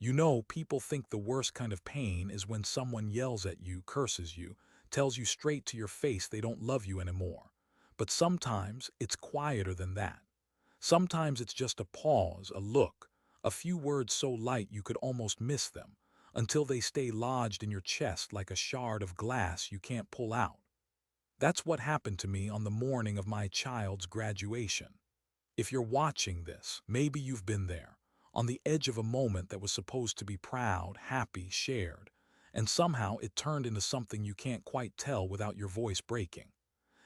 You know, people think the worst kind of pain is when someone yells at you, curses you, tells you straight to your face they don't love you anymore. But sometimes it's quieter than that. Sometimes it's just a pause, a look, a few words so light you could almost miss them, until they stay lodged in your chest like a shard of glass you can't pull out. That's what happened to me on the morning of my child's graduation. If you're watching this, maybe you've been there, on the edge of a moment that was supposed to be proud, happy, shared, and somehow it turned into something you can't quite tell without your voice breaking.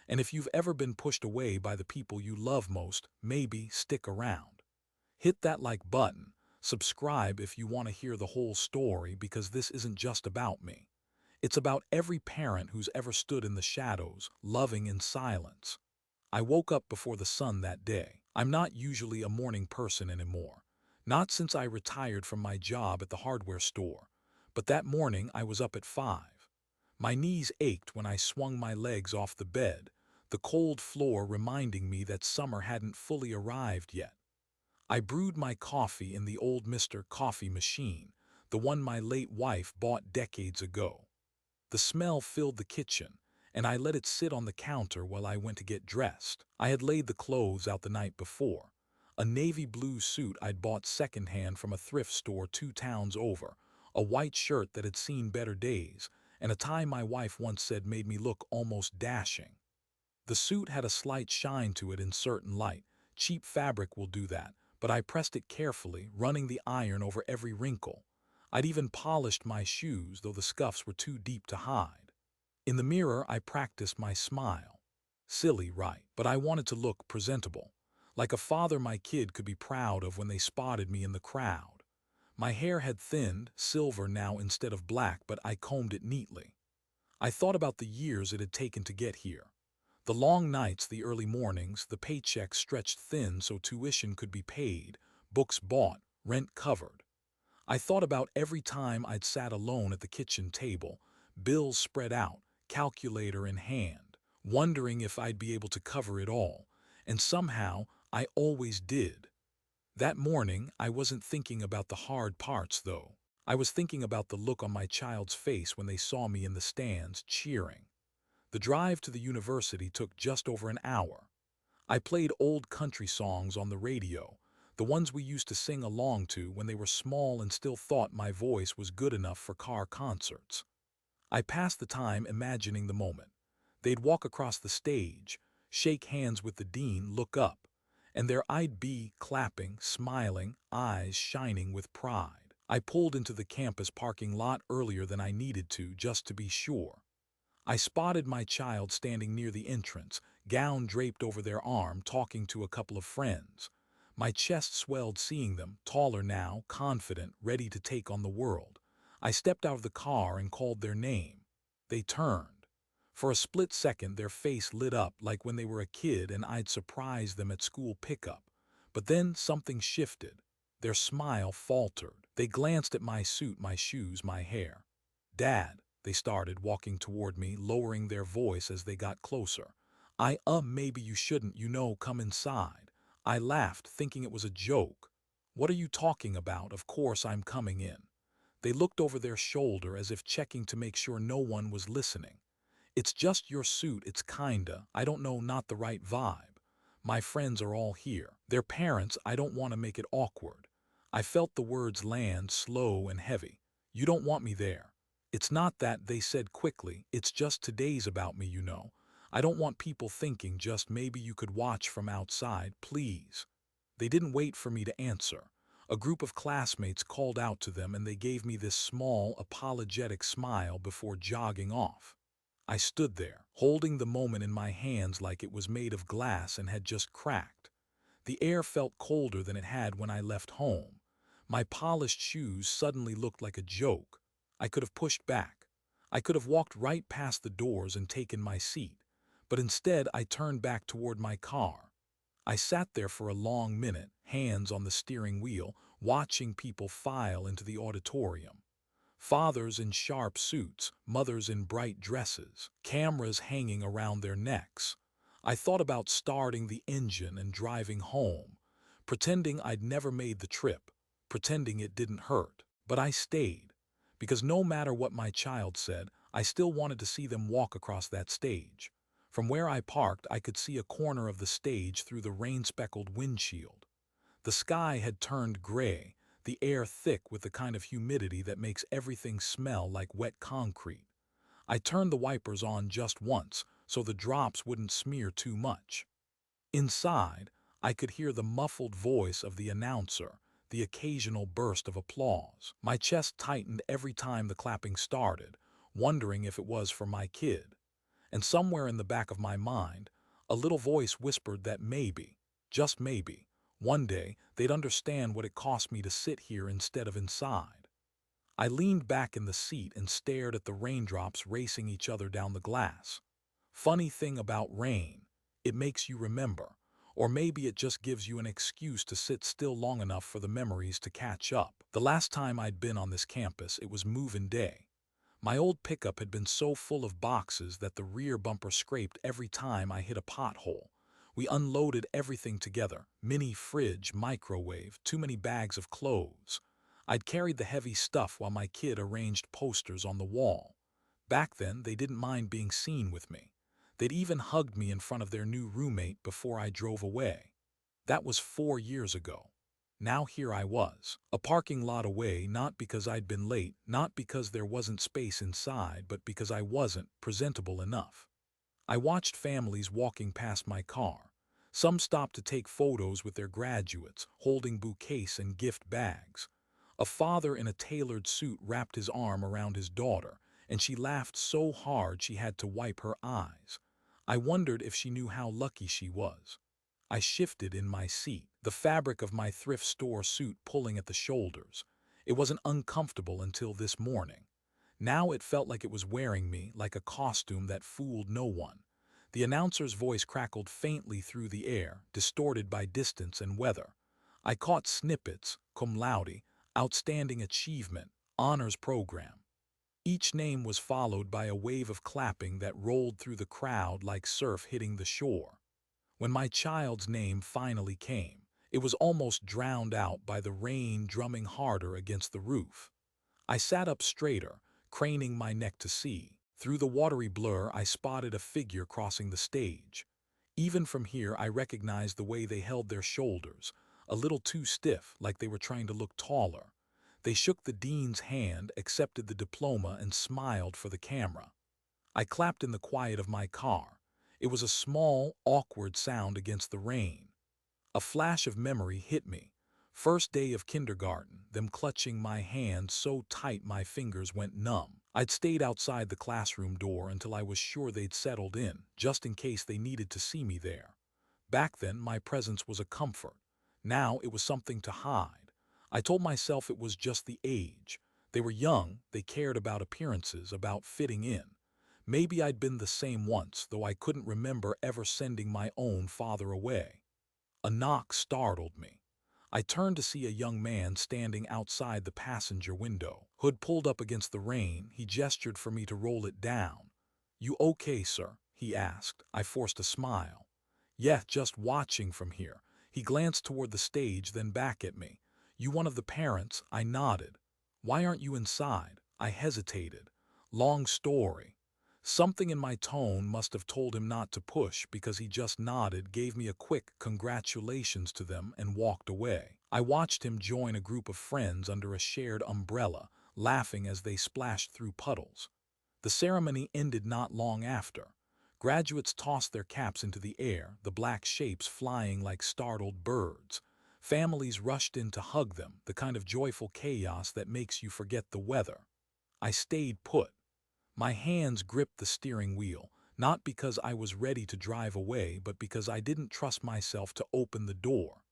And if you've ever been pushed away by the people you love most, maybe stick around. Hit that like button, subscribe if you want to hear the whole story, because this isn't just about me. It's about every parent who's ever stood in the shadows, loving in silence. I woke up before the sun that day. I'm not usually a morning person anymore. Not since I retired from my job at the hardware store. But that morning I was up at 5. My knees ached when I swung my legs off the bed, the cold floor reminding me that summer hadn't fully arrived yet. I brewed my coffee in the old Mr. Coffee machine, the one my late wife bought decades ago. The smell filled the kitchen, and I let it sit on the counter while I went to get dressed. I had laid the clothes out the night before. A navy blue suit I'd bought secondhand from a thrift store 2 towns over, a white shirt that had seen better days, and a tie my wife once said made me look almost dashing. The suit had a slight shine to it in certain light. Cheap fabric will do that, but I pressed it carefully, running the iron over every wrinkle. I'd even polished my shoes, though the scuffs were too deep to hide. In the mirror, I practiced my smile. Silly, right? But I wanted to look presentable, like a father my kid could be proud of when they spotted me in the crowd. My hair had thinned, silver now instead of black, but I combed it neatly. I thought about the years it had taken to get here. The long nights, the early mornings, the paychecks stretched thin so tuition could be paid, books bought, rent covered. I thought about every time I'd sat alone at the kitchen table, bills spread out, calculator in hand, wondering if I'd be able to cover it all, and somehow I always did. That morning, I wasn't thinking about the hard parts, though. I was thinking about the look on my child's face when they saw me in the stands cheering. The drive to the university took just over an hour. I played old country songs on the radio, the ones we used to sing along to when they were small and still thought my voice was good enough for car concerts. I passed the time imagining the moment. They'd walk across the stage, shake hands with the dean, look up, and there I'd be, clapping, smiling, eyes shining with pride. I pulled into the campus parking lot earlier than I needed to, just to be sure. I spotted my child standing near the entrance, gown draped over their arm, talking to a couple of friends. My chest swelled seeing them, taller now, confident, ready to take on the world. I stepped out of the car and called their name. They turned. For a split second, their face lit up like when they were a kid and I'd surprised them at school pickup. But then something shifted. Their smile faltered. They glanced at my suit, my shoes, my hair. "Dad," they started, walking toward me, lowering their voice as they got closer. Maybe you shouldn't, come inside." I laughed, thinking it was a joke. "What are you talking about? Of course I'm coming in." They looked over their shoulder as if checking to make sure no one was listening. "It's just your suit, it's kinda, I don't know, not the right vibe. My friends are all here. Their parents, I don't want to make it awkward." I felt the words land slow and heavy. "You don't want me there." "It's not that," they said quickly. "It's just today's about me, you know. I don't want people thinking, just maybe you could watch from outside, please." They didn't wait for me to answer. A group of classmates called out to them and they gave me this small, apologetic smile before jogging off. I stood there, holding the moment in my hands like it was made of glass and had just cracked. The air felt colder than it had when I left home. My polished shoes suddenly looked like a joke. I could have pushed back. I could have walked right past the doors and taken my seat. But instead, I turned back toward my car. I sat there for a long minute, hands on the steering wheel, watching people file into the auditorium. Fathers in sharp suits, mothers in bright dresses, cameras hanging around their necks. I thought about starting the engine and driving home, pretending I'd never made the trip, pretending it didn't hurt. But I stayed, because no matter what my child said, I still wanted to see them walk across that stage. From where I parked, I could see a corner of the stage through the rain-speckled windshield. The sky had turned gray, the air thick with the kind of humidity that makes everything smell like wet concrete. I turned the wipers on just once, so the drops wouldn't smear too much. Inside, I could hear the muffled voice of the announcer, the occasional burst of applause. My chest tightened every time the clapping started, wondering if it was for my kid. And somewhere in the back of my mind, a little voice whispered that maybe, just maybe, one day they'd understand what it cost me to sit here instead of inside. I leaned back in the seat and stared at the raindrops racing each other down the glass. Funny thing about rain, it makes you remember, or maybe it just gives you an excuse to sit still long enough for the memories to catch up. The last time I'd been on this campus, it was move-in day. My old pickup had been so full of boxes that the rear bumper scraped every time I hit a pothole. We unloaded everything together: mini fridge, microwave, too many bags of clothes. I'd carried the heavy stuff while my kid arranged posters on the wall. Back then, they didn't mind being seen with me. They'd even hugged me in front of their new roommate before I drove away. That was 4 years ago. Now here I was, a parking lot away, not because I'd been late, not because there wasn't space inside, but because I wasn't presentable enough. I watched families walking past my car. Some stopped to take photos with their graduates, holding bouquets and gift bags. A father in a tailored suit wrapped his arm around his daughter, and she laughed so hard she had to wipe her eyes. I wondered if she knew how lucky she was. I shifted in my seat, the fabric of my thrift store suit pulling at the shoulders. It wasn't uncomfortable until this morning. Now it felt like it was wearing me, like a costume that fooled no one. The announcer's voice crackled faintly through the air, distorted by distance and weather. I caught snippets: cum laude, outstanding achievement, honors program. Each name was followed by a wave of clapping that rolled through the crowd like surf hitting the shore. When my child's name finally came, it was almost drowned out by the rain drumming harder against the roof. I sat up straighter, craning my neck to see. Through the watery blur, I spotted a figure crossing the stage. Even from here, I recognized the way they held their shoulders, a little too stiff, like they were trying to look taller. They shook the dean's hand, accepted the diploma, and smiled for the camera. I clapped in the quiet of my car. It was a small, awkward sound against the rain. A flash of memory hit me. First day of kindergarten, them clutching my hand so tight my fingers went numb. I'd stayed outside the classroom door until I was sure they'd settled in, just in case they needed to see me there. Back then, my presence was a comfort. Now it was something to hide. I told myself it was just the age. They were young, they cared about appearances, about fitting in. Maybe I'd been the same once, though I couldn't remember ever sending my own father away. A knock startled me. I turned to see a young man standing outside the passenger window. Hood pulled up against the rain. He gestured for me to roll it down. "You okay, sir?" he asked. I forced a smile. "Yeah, just watching from here." He glanced toward the stage, then back at me. "You one of the parents?" I nodded. "Why aren't you inside?" I hesitated. Long story. Something in my tone must have told him not to push, because he just nodded, gave me a quick congratulations to them, and walked away. I watched him join a group of friends under a shared umbrella, laughing as they splashed through puddles. The ceremony ended not long after. Graduates tossed their caps into the air, the black shapes flying like startled birds. Families rushed in to hug them, the kind of joyful chaos that makes you forget the weather. I stayed put. My hands gripped the steering wheel, not because I was ready to drive away, but because I didn't trust myself to open the door.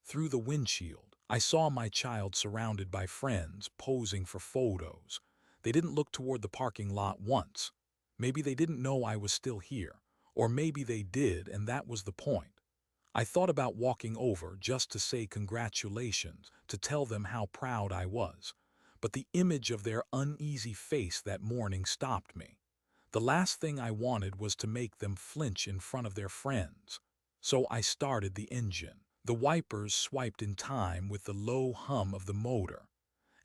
Through the windshield, I saw my child surrounded by friends, posing for photos. They didn't look toward the parking lot once. Maybe they didn't know I was still here, or maybe they did, and that was the point. I thought about walking over just to say congratulations, to tell them how proud I was. But the image of their uneasy face that morning stopped me. The last thing I wanted was to make them flinch in front of their friends. So I started the engine. The wipers swiped in time with the low hum of the motor.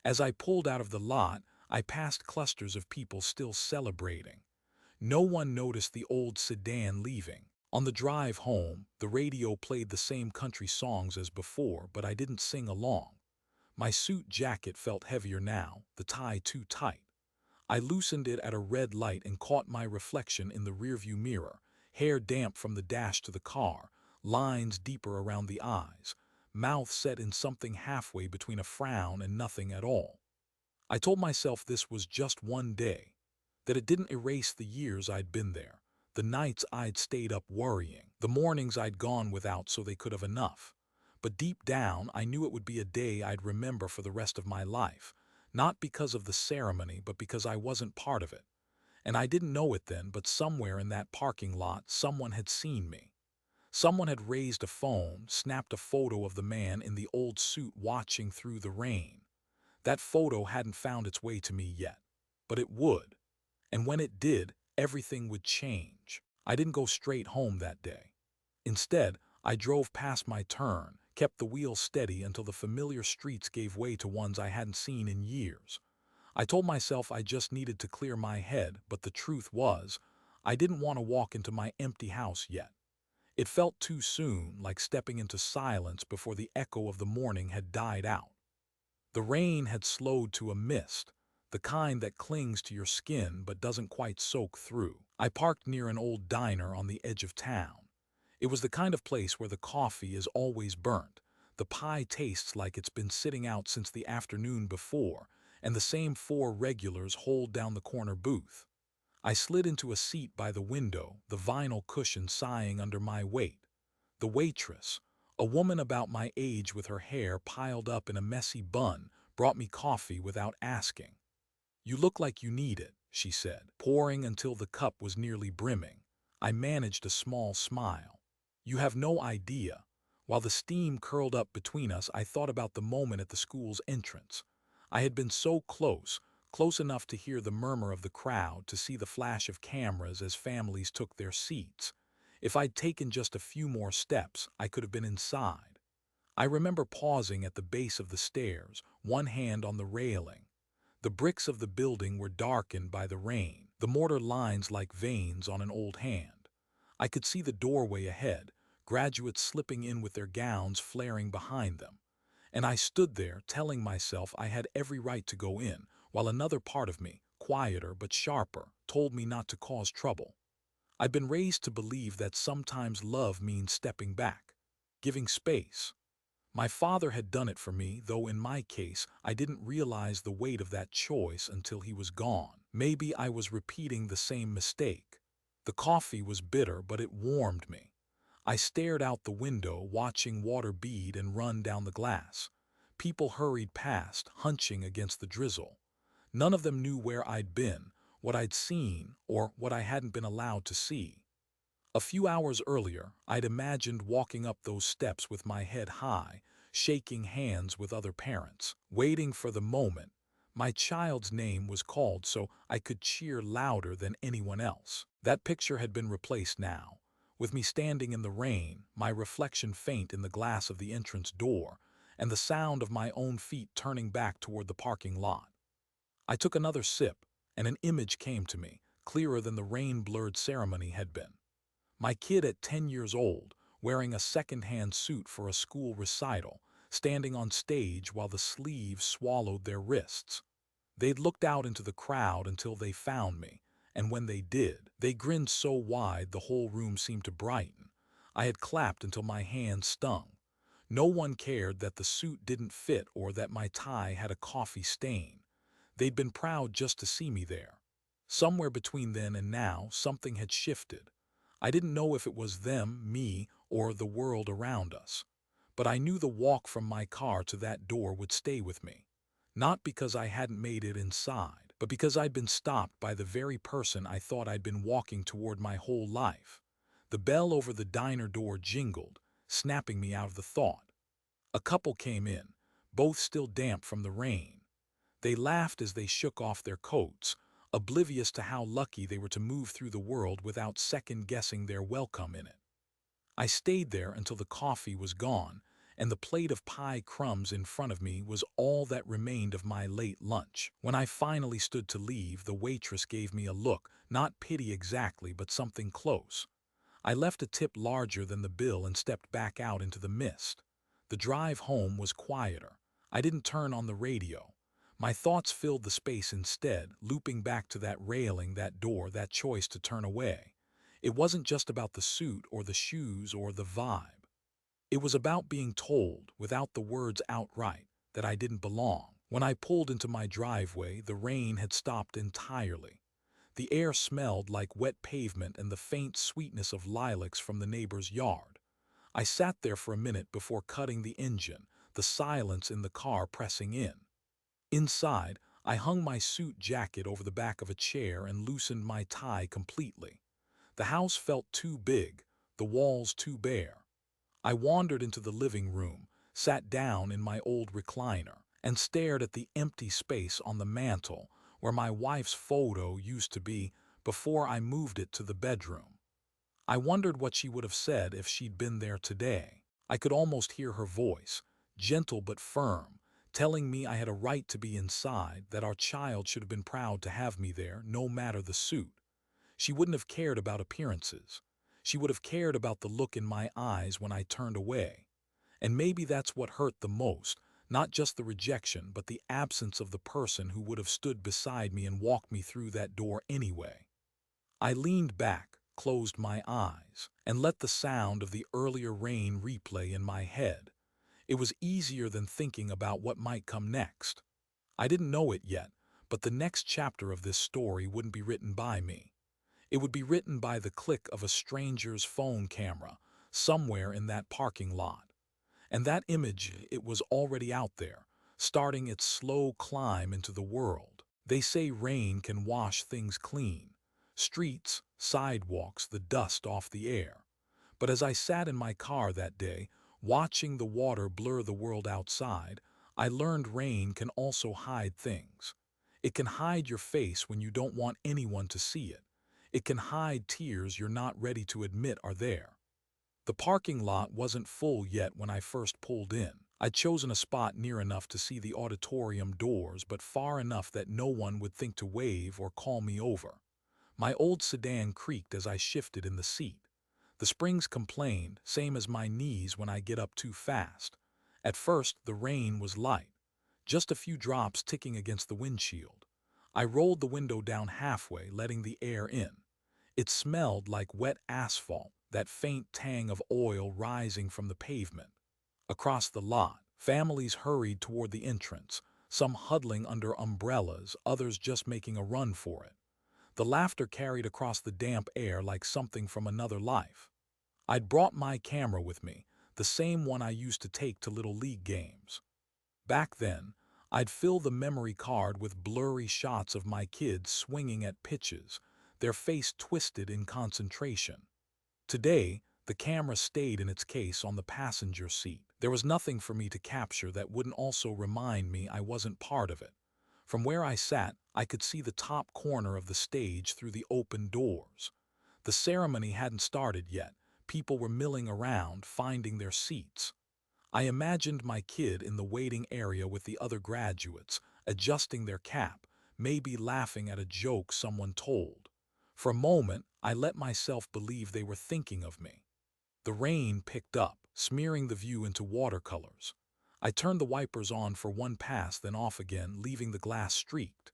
As I pulled out of the lot, I passed clusters of people still celebrating. No one noticed the old sedan leaving. On the drive home, the radio played the same country songs as before, but I didn't sing along. My suit jacket felt heavier now, the tie too tight. I loosened it at a red light and caught my reflection in the rearview mirror, hair damp from the dash to the car, lines deeper around the eyes, mouth set in something halfway between a frown and nothing at all. I told myself this was just one day, that it didn't erase the years I'd been there, the nights I'd stayed up worrying, the mornings I'd gone without so they could have enough. But deep down, I knew it would be a day I'd remember for the rest of my life, not because of the ceremony, but because I wasn't part of it. And I didn't know it then, but somewhere in that parking lot, someone had seen me. Someone had raised a phone, snapped a photo of the man in the old suit watching through the rain. That photo hadn't found its way to me yet, but it would. And when it did, everything would change. I didn't go straight home that day. Instead, I drove past my turn, kept the wheel steady until the familiar streets gave way to ones I hadn't seen in years. I told myself I just needed to clear my head, but the truth was, I didn't want to walk into my empty house yet. It felt too soon, like stepping into silence before the echo of the morning had died out. The rain had slowed to a mist, the kind that clings to your skin but doesn't quite soak through. I parked near an old diner on the edge of town. It was the kind of place where the coffee is always burnt, the pie tastes like it's been sitting out since the afternoon before, and the same four regulars hold down the corner booth. I slid into a seat by the window, the vinyl cushion sighing under my weight. The waitress, a woman about my age with her hair piled up in a messy bun, brought me coffee without asking. "You look like you need it," she said, pouring until the cup was nearly brimming. I managed a small smile. "You have no idea." While the steam curled up between us, I thought about the moment at the school's entrance. I had been so close, close enough to hear the murmur of the crowd, to see the flash of cameras as families took their seats. If I'd taken just a few more steps, I could have been inside. I remember pausing at the base of the stairs, one hand on the railing. The bricks of the building were darkened by the rain, the mortar lines like veins on an old hand. I could see the doorway ahead, graduates slipping in with their gowns flaring behind them. And I stood there, telling myself I had every right to go in, while another part of me, quieter but sharper, told me not to cause trouble. I've been raised to believe that sometimes love means stepping back, giving space. My father had done it for me, though in my case, I didn't realize the weight of that choice until he was gone. Maybe I was repeating the same mistake. The coffee was bitter, but it warmed me. I stared out the window, watching water bead and run down the glass. People hurried past, hunching against the drizzle. None of them knew where I'd been, what I'd seen, or what I hadn't been allowed to see. A few hours earlier, I'd imagined walking up those steps with my head high, shaking hands with other parents, waiting for the moment my child's name was called so I could cheer louder than anyone else. That picture had been replaced now, with me standing in the rain, my reflection faint in the glass of the entrance door, and the sound of my own feet turning back toward the parking lot. I took another sip, and an image came to me, clearer than the rain-blurred ceremony had been. My kid at 10 years old, wearing a second-hand suit for a school recital, standing on stage while the sleeves swallowed their wrists. They'd looked out into the crowd until they found me, and when they did, they grinned so wide the whole room seemed to brighten. I had clapped until my hands stung. No one cared that the suit didn't fit or that my tie had a coffee stain. They'd been proud just to see me there. Somewhere between then and now, something had shifted. I didn't know if it was them, me, or the world around us. But I knew the walk from my car to that door would stay with me. Not because I hadn't made it inside, but because I'd been stopped by the very person I thought I'd been walking toward my whole life. The bell over the diner door jingled, snapping me out of the thought. A couple came in, both still damp from the rain. They laughed as they shook off their coats, oblivious to how lucky they were to move through the world without second-guessing their welcome in it. I stayed there until the coffee was gone, and the plate of pie crumbs in front of me was all that remained of my late lunch. When I finally stood to leave, the waitress gave me a look, not pity exactly, but something close. I left a tip larger than the bill and stepped back out into the mist. The drive home was quieter. I didn't turn on the radio. My thoughts filled the space instead, looping back to that railing, that door, that choice to turn away. It wasn't just about the suit or the shoes or the vibe. It was about being told, without the words outright, that I didn't belong. When I pulled into my driveway, the rain had stopped entirely. The air smelled like wet pavement and the faint sweetness of lilacs from the neighbor's yard. I sat there for a minute before cutting the engine, the silence in the car pressing in. Inside, I hung my suit jacket over the back of a chair and loosened my tie completely. The house felt too big, the walls too bare. I wandered into the living room, sat down in my old recliner, and stared at the empty space on the mantel where my wife's photo used to be before I moved it to the bedroom. I wondered what she would have said if she'd been there today. I could almost hear her voice, gentle but firm, telling me I had a right to be inside, that our child should have been proud to have me there, no matter the suit. She wouldn't have cared about appearances. She would have cared about the look in my eyes when I turned away. And maybe that's what hurt the most, not just the rejection, but the absence of the person who would have stood beside me and walked me through that door anyway. I leaned back, closed my eyes, and let the sound of the earlier rain replay in my head. It was easier than thinking about what might come next. I didn't know it yet, but the next chapter of this story wouldn't be written by me. It would be written by the click of a stranger's phone camera somewhere in that parking lot. And that image, it was already out there, starting its slow climb into the world. They say rain can wash things clean. Streets, sidewalks, the dust off the air. But as I sat in my car that day, watching the water blur the world outside, I learned rain can also hide things. It can hide your face when you don't want anyone to see it. It can hide tears you're not ready to admit are there. The parking lot wasn't full yet when I first pulled in. I'd chosen a spot near enough to see the auditorium doors, but far enough that no one would think to wave or call me over. My old sedan creaked as I shifted in the seat. The springs complained, same as my knees when I get up too fast. At first, the rain was light, just a few drops ticking against the windshield. I rolled the window down halfway, letting the air in. It smelled like wet asphalt, that faint tang of oil rising from the pavement. Across the lot, families hurried toward the entrance, some huddling under umbrellas, others just making a run for it. The laughter carried across the damp air like something from another life. I'd brought my camera with me, the same one I used to take to Little League games. Back then, I'd fill the memory card with blurry shots of my kids swinging at pitches, their face twisted in concentration. Today, the camera stayed in its case on the passenger seat. There was nothing for me to capture that wouldn't also remind me I wasn't part of it. From where I sat, I could see the top corner of the stage through the open doors. The ceremony hadn't started yet. People were milling around, finding their seats. I imagined my kid in the waiting area with the other graduates, adjusting their cap, maybe laughing at a joke someone told. For a moment, I let myself believe they were thinking of me. The rain picked up, smearing the view into watercolors. I turned the wipers on for one pass, then off again, leaving the glass streaked.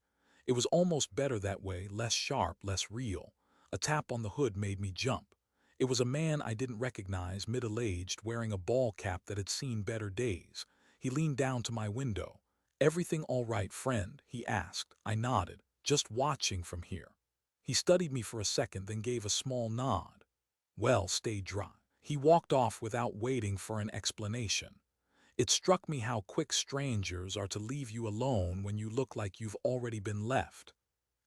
It was almost better that way, less sharp, less real. A tap on the hood made me jump. It was a man I didn't recognize, middle-aged, wearing a ball cap that had seen better days. He leaned down to my window. "Everything all right, friend?" he asked. I nodded. "Just watching from here." He studied me for a second, then gave a small nod. "Well, stay dry." He walked off without waiting for an explanation. It struck me how quick strangers are to leave you alone when you look like you've already been left.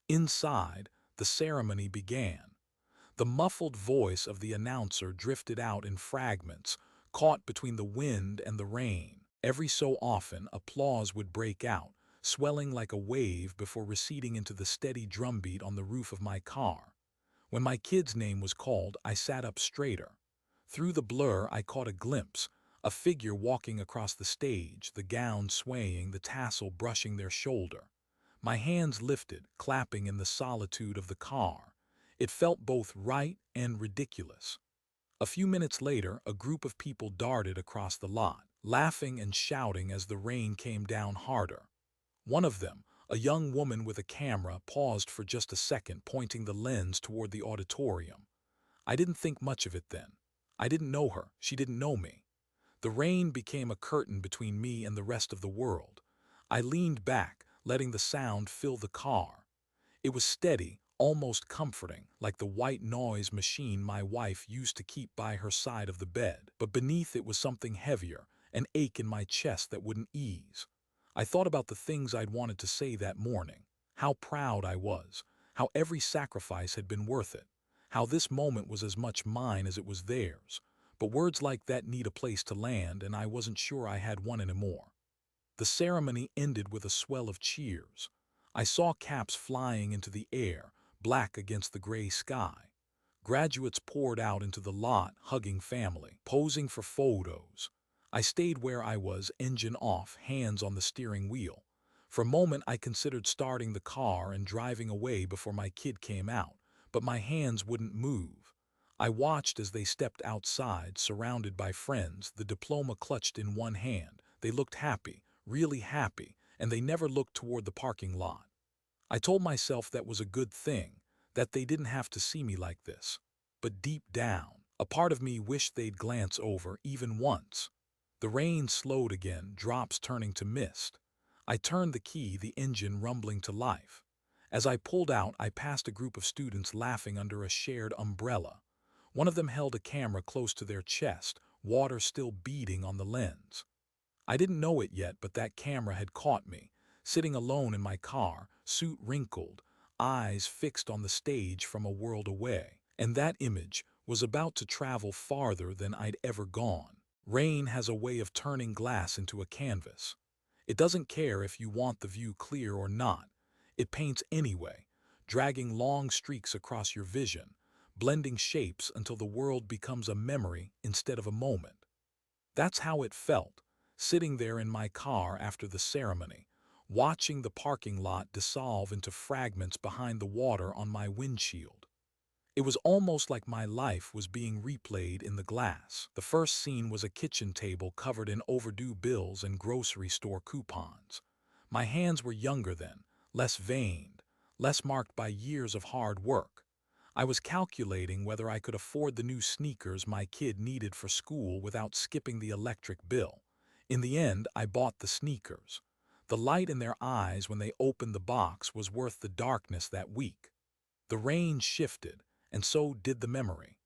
Inside, the ceremony began. The muffled voice of the announcer drifted out in fragments, caught between the wind and the rain. Every so often, applause would break out, swelling like a wave before receding into the steady drumbeat on the roof of my car. When my kid's name was called, I sat up straighter. Through the blur, I caught a glimpse, A figure walking across the stage, the gown swaying, the tassel brushing their shoulder. My hands lifted, clapping in the solitude of the car. It felt both right and ridiculous. A few minutes later, a group of people darted across the lot, laughing and shouting as the rain came down harder. One of them, a young woman with a camera, paused for just a second, pointing the lens toward the auditorium. I didn't think much of it then. I didn't know her. She didn't know me. The rain became a curtain between me and the rest of the world. I leaned back, letting the sound fill the car. It was steady, almost comforting, like the white noise machine my wife used to keep by her side of the bed. But beneath it was something heavier, an ache in my chest that wouldn't ease. I thought about the things I'd wanted to say that morning, how proud I was, how every sacrifice had been worth it, how this moment was as much mine as it was theirs. But words like that need a place to land, and I wasn't sure I had one anymore. The ceremony ended with a swell of cheers. I saw caps flying into the air, black against the gray sky. Graduates poured out into the lot, hugging family, posing for photos. I stayed where I was, engine off, hands on the steering wheel. For a moment I considered starting the car and driving away before my kid came out, but my hands wouldn't move. I watched as they stepped outside, surrounded by friends, the diploma clutched in one hand. They looked happy, really happy, and they never looked toward the parking lot. I told myself that was a good thing, that they didn't have to see me like this. But deep down, a part of me wished they'd glance over even once. The rain slowed again, drops turning to mist. I turned the key, the engine rumbling to life. As I pulled out, I passed a group of students laughing under a shared umbrella. One of them held a camera close to their chest, water still beading on the lens. I didn't know it yet, but that camera had caught me, sitting alone in my car, suit wrinkled, eyes fixed on the stage from a world away. And that image was about to travel farther than I'd ever gone. Rain has a way of turning glass into a canvas. It doesn't care if you want the view clear or not. It paints anyway, dragging long streaks across your vision, blending shapes until the world becomes a memory instead of a moment. That's how it felt, sitting there in my car after the ceremony, watching the parking lot dissolve into fragments behind the water on my windshield. It was almost like my life was being replayed in the glass. The first scene was a kitchen table covered in overdue bills and grocery store coupons. My hands were younger then, less veined, less marked by years of hard work. I was calculating whether I could afford the new sneakers my kid needed for school without skipping the electric bill. In the end, I bought the sneakers. The light in their eyes when they opened the box was worth the darkness that week. The rain shifted, and so did the memory.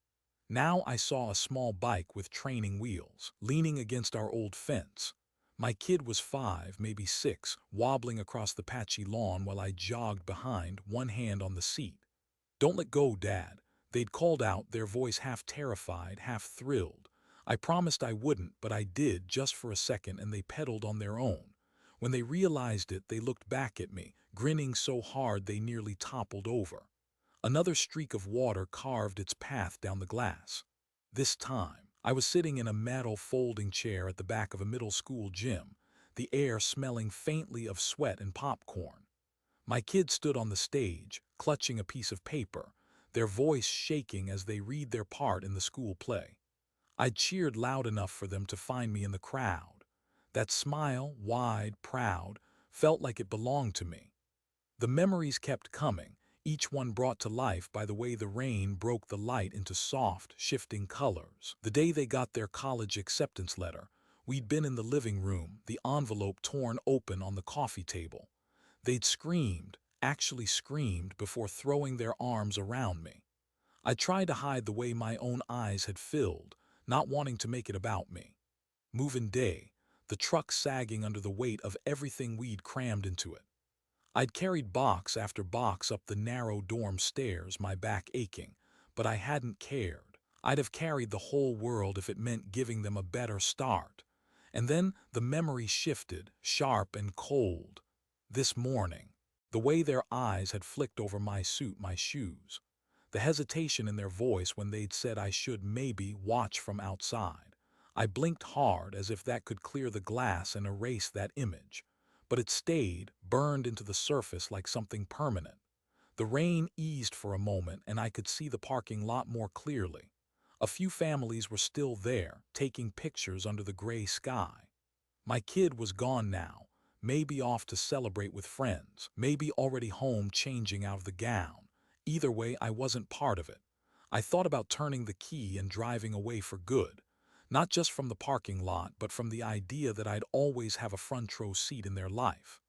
Now I saw a small bike with training wheels, leaning against our old fence. My kid was 5, maybe 6, wobbling across the patchy lawn while I jogged behind, one hand on the seat. "Don't let go, Dad," they'd called out, their voice half terrified, half thrilled. I promised I wouldn't, but I did just for a second, and they pedaled on their own. When they realized it, they looked back at me, grinning so hard they nearly toppled over. Another streak of water carved its path down the glass. This time, I was sitting in a metal folding chair at the back of a middle school gym, the air smelling faintly of sweat and popcorn. My kids stood on the stage, clutching a piece of paper, their voice shaking as they read their part in the school play. I'd cheered loud enough for them to find me in the crowd. That smile, wide, proud, felt like it belonged to me. The memories kept coming, each one brought to life by the way the rain broke the light into soft, shifting colors. The day they got their college acceptance letter, we'd been in the living room, the envelope torn open on the coffee table. They'd screamed, actually screamed, before throwing their arms around me. I tried to hide the way my own eyes had filled, not wanting to make it about me. Move-in day, the truck sagging under the weight of everything we'd crammed into it. I'd carried box after box up the narrow dorm stairs, my back aching, but I hadn't cared. I'd have carried the whole world if it meant giving them a better start. And then the memory shifted, sharp and cold. This morning, the way their eyes had flicked over my suit, my shoes, the hesitation in their voice when they'd said I should maybe watch from outside. I blinked hard as if that could clear the glass and erase that image. But it stayed, burned into the surface like something permanent. The rain eased for a moment and I could see the parking lot more clearly. A few families were still there, taking pictures under the gray sky. My kid was gone now, maybe off to celebrate with friends, maybe already home changing out of the gown. Either way, I wasn't part of it. I thought about turning the key and driving away for good. Not just from the parking lot, but from the idea that I'd always have a front row seat in their life.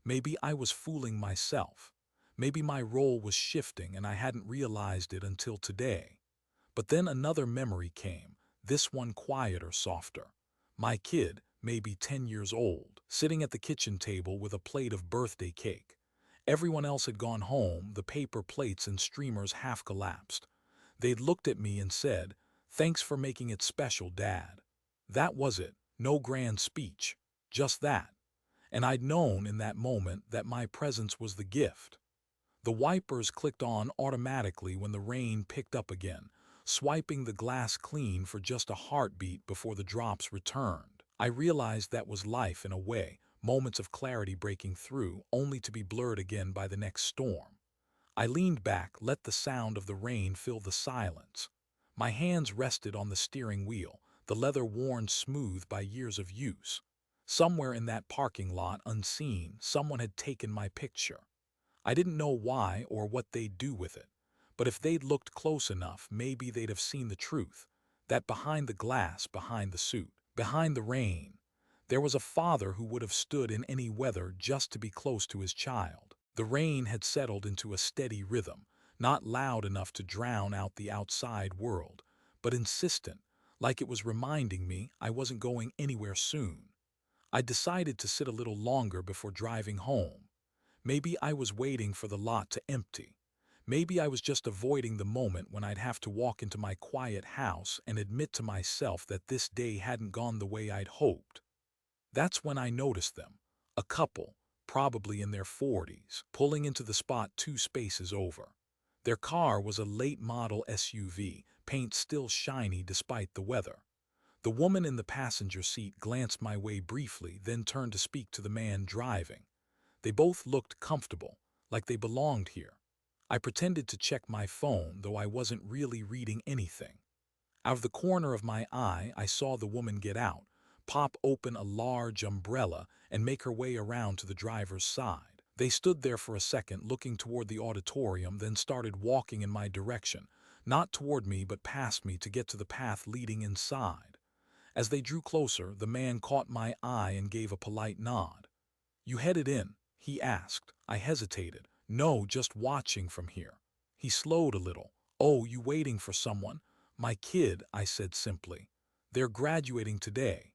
Maybe I was fooling myself. Maybe my role was shifting and I hadn't realized it until today. But then another memory came, this one quieter, softer. My kid, maybe 10 years old, sitting at the kitchen table with a plate of birthday cake. Everyone else had gone home, the paper plates and streamers half collapsed. They'd looked at me and said, "Thanks for making it special, Dad." That was it, no grand speech, just that. And I'd known in that moment that my presence was the gift. The wipers clicked on automatically when the rain picked up again, swiping the glass clean for just a heartbeat before the drops returned. I realized that was life in a way, moments of clarity breaking through, only to be blurred again by the next storm. I leaned back, let the sound of the rain fill the silence. My hands rested on the steering wheel, the leather worn smooth by years of use. Somewhere in that parking lot, unseen, someone had taken my picture. I didn't know why or what they'd do with it, but if they'd looked close enough, maybe they'd have seen the truth, that behind the glass, behind the suit, behind the rain, there was a father who would have stood in any weather just to be close to his child. The rain had settled into a steady rhythm, not loud enough to drown out the outside world, but insistent, like it was reminding me I wasn't going anywhere soon. I decided to sit a little longer before driving home. Maybe I was waiting for the lot to empty. Maybe I was just avoiding the moment when I'd have to walk into my quiet house and admit to myself that this day hadn't gone the way I'd hoped. That's when I noticed them. A couple, probably in their 40s, pulling into the spot 2 spaces over. Their car was a late-model SUV, paint still shiny despite the weather. The woman in the passenger seat glanced my way briefly, then turned to speak to the man driving. They both looked comfortable, like they belonged here. I pretended to check my phone, though I wasn't really reading anything. Out of the corner of my eye, I saw the woman get out, pop open a large umbrella, and make her way around to the driver's side. They stood there for a second, looking toward the auditorium, then started walking in my direction, not toward me but past me to get to the path leading inside. As they drew closer, the man caught my eye and gave a polite nod. "You headed in?" he asked. I hesitated. "No, just watching from here." He slowed a little. "Oh, you waiting for someone?" "My kid," I said simply. "They're graduating today."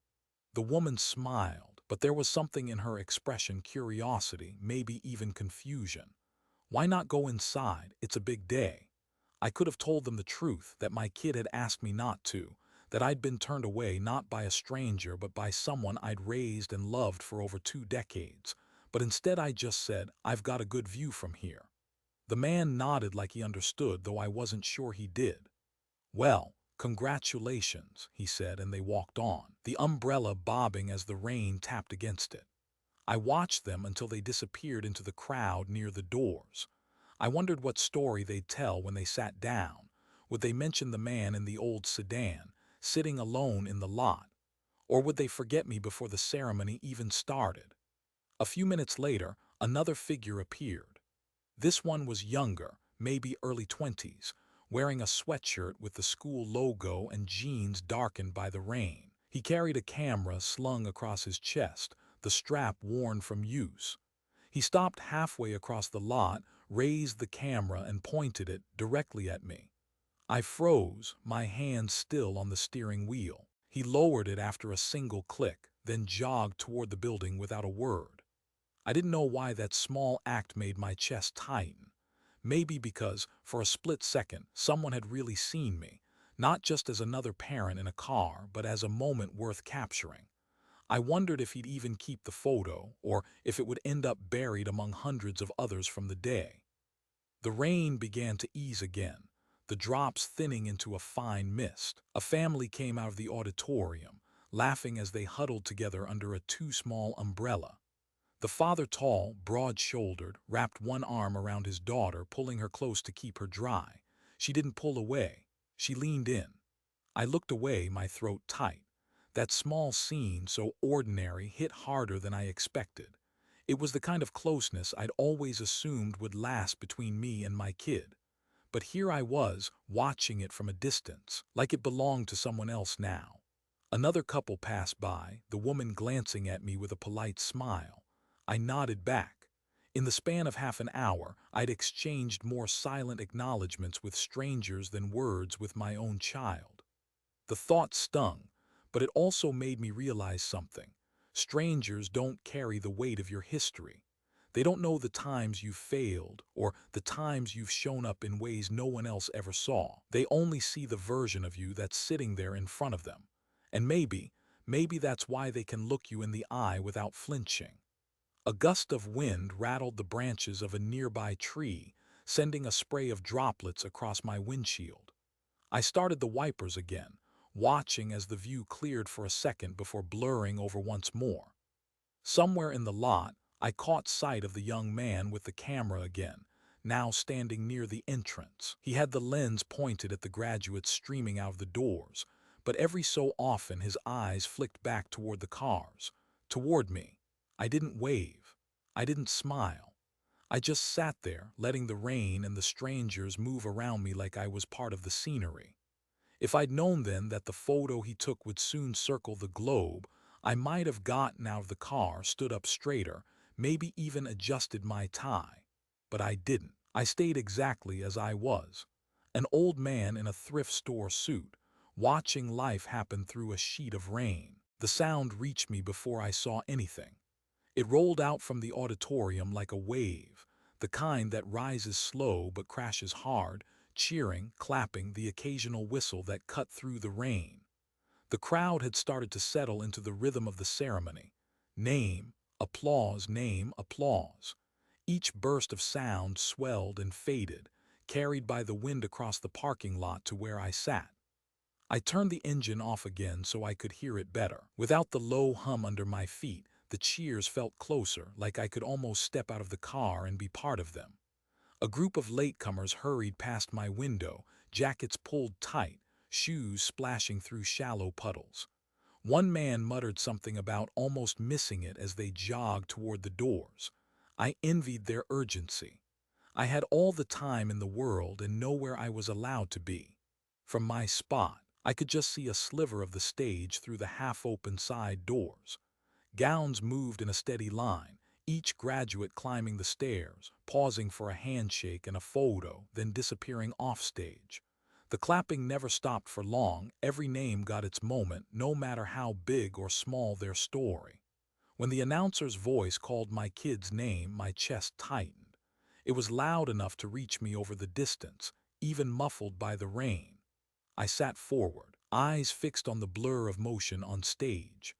The woman smiled, but there was something in her expression, curiosity, maybe even confusion. "Why not go inside? It's a big day." I could have told them the truth, that my kid had asked me not to, that I'd been turned away not by a stranger but by someone I'd raised and loved for over 2 decades. But instead I just said, "I've got a good view from here." The man nodded like he understood, though I wasn't sure he did. "Well, congratulations," he said, and they walked on, the umbrella bobbing as the rain tapped against it. I watched them until they disappeared into the crowd near the doors. I wondered what story they'd tell when they sat down. Would they mention the man in the old sedan, sitting alone in the lot? Or would they forget me before the ceremony even started? A few minutes later, another figure appeared. This one was younger, maybe early 20s, wearing a sweatshirt with the school logo and jeans darkened by the rain. He carried a camera slung across his chest, the strap worn from use. He stopped halfway across the lot, raised the camera and pointed it directly at me. I froze, my hand still on the steering wheel. He lowered it after a single click, then jogged toward the building without a word. I didn't know why that small act made my chest tighten. Maybe because, for a split second, someone had really seen me, not just as another parent in a car, but as a moment worth capturing. I wondered if he'd even keep the photo, or if it would end up buried among hundreds of others from the day. The rain began to ease again, the drops thinning into a fine mist. A family came out of the auditorium, laughing as they huddled together under a too-small umbrella. The father, tall, broad-shouldered, wrapped one arm around his daughter, pulling her close to keep her dry. She didn't pull away. She leaned in. I looked away, my throat tight. That small scene, so ordinary, hit harder than I expected. It was the kind of closeness I'd always assumed would last between me and my kid. But here I was, watching it from a distance, like it belonged to someone else now. Another couple passed by, the woman glancing at me with a polite smile. I nodded back. In the span of half an hour, I'd exchanged more silent acknowledgments with strangers than words with my own child. The thought stung, but it also made me realize something. Strangers don't carry the weight of your history. They don't know the times you've failed or the times you've shown up in ways no one else ever saw. They only see the version of you that's sitting there in front of them. And maybe that's why they can look you in the eye without flinching. A gust of wind rattled the branches of a nearby tree, sending a spray of droplets across my windshield. I started the wipers again, watching as the view cleared for a second before blurring over once more. Somewhere in the lot, I caught sight of the young man with the camera again, now standing near the entrance. He had the lens pointed at the graduates streaming out of the doors, but every so often his eyes flicked back toward the cars, toward me. I didn't wave. I didn't smile. I just sat there, letting the rain and the strangers move around me like I was part of the scenery. If I'd known then that the photo he took would soon circle the globe, I might have gotten out of the car, stood up straighter, maybe even adjusted my tie. But I didn't. I stayed exactly as I was. An old man in a thrift store suit, watching life happen through a sheet of rain. The sound reached me before I saw anything. It rolled out from the auditorium like a wave, the kind that rises slow but crashes hard, cheering, clapping, the occasional whistle that cut through the rain. The crowd had started to settle into the rhythm of the ceremony. Name, applause, name, applause. Each burst of sound swelled and faded, carried by the wind across the parking lot to where I sat. I turned the engine off again so I could hear it better. Without the low hum under my feet, the cheers felt closer, like I could almost step out of the car and be part of them. A group of latecomers hurried past my window, jackets pulled tight, shoes splashing through shallow puddles. One man muttered something about almost missing it as they jogged toward the doors. I envied their urgency. I had all the time in the world and nowhere I was allowed to be. From my spot, I could just see a sliver of the stage through the half-open side doors. Gowns moved in a steady line, each graduate climbing the stairs, pausing for a handshake and a photo, then disappearing offstage. The clapping never stopped for long. Every name got its moment, no matter how big or small their story. When the announcer's voice called my kid's name, my chest tightened. It was loud enough to reach me over the distance, even muffled by the rain. I sat forward, eyes fixed on the blur of motion on stage.